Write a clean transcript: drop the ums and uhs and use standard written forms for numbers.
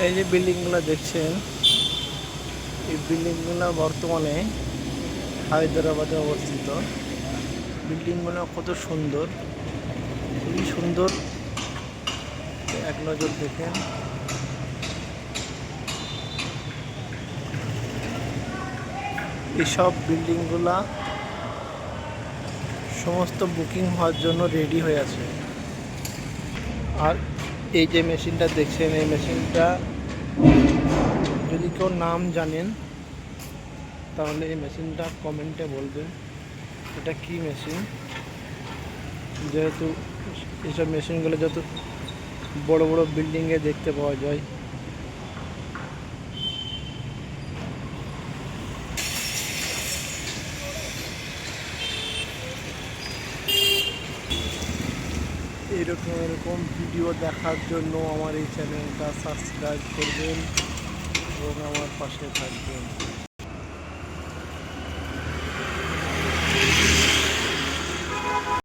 এই যে বিল্ডিংগুলো দেখছেন, এই বিল্ডিংগুলো বর্তমানে হায়দ্রাবাদে অবস্থিত। বিল্ডিংগুলো কত সুন্দর, খুবই সুন্দর। এক নজর দেখেন। এইসব বিল্ডিংগুলা সমস্ত বুকিং হওয়ার জন্য রেডি হয়ে আছে। আর এই যে মেশিনটা দেখছেন, এই মেশিনটা যদি কেউ নাম জানেন তাহলে এই মেশিনটা কমেন্টে বলবেন এটা কি মেশিন। যেহেতু এইসব মেশিনগুলো যত বড় বড় বিল্ডিংয়ে দেখতে পাওয়া যায়। এরকম ভিডিও দেখার জন্য আমার এই চ্যানেলটা সাবস্ক্রাইব করবেন এবং আমার পাশে থাকবেন।